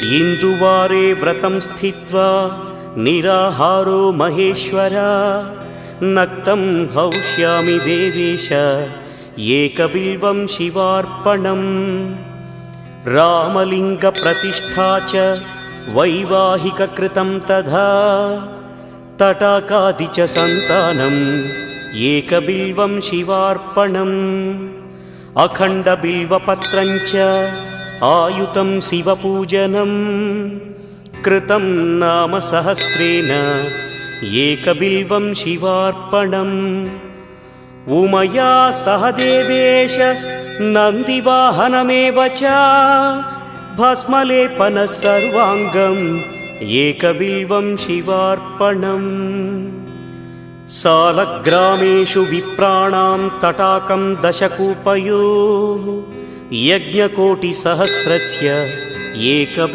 इन्दुवारे व्रतं स्थित्वा निराहारो महेश्वर नक्तं हौष्यामि देवेश एकबिल्वं शिवार्पणम् रामलिङ्गप्रतिष्ठा च वैवाहिककृतं तथा तटाकादि च सन्तानम् एकबिल्वं शिवार्पणम् अखण्डबिल्वपत्रं च आयुतं शिवपूजनं कृतं नाम सहस्रेण एकबिल्वं शिवार्पणम् उमया सह देवेश नन्दिवाहनमेव च भस्मलेपनः सर्वाङ्गम् एकबिल्वं शिवार्पणम् सालग्रामेषु विप्राणां तटाकं दशकूपयोः यज्ञकोटिसहस्रस्य एकबिल्वं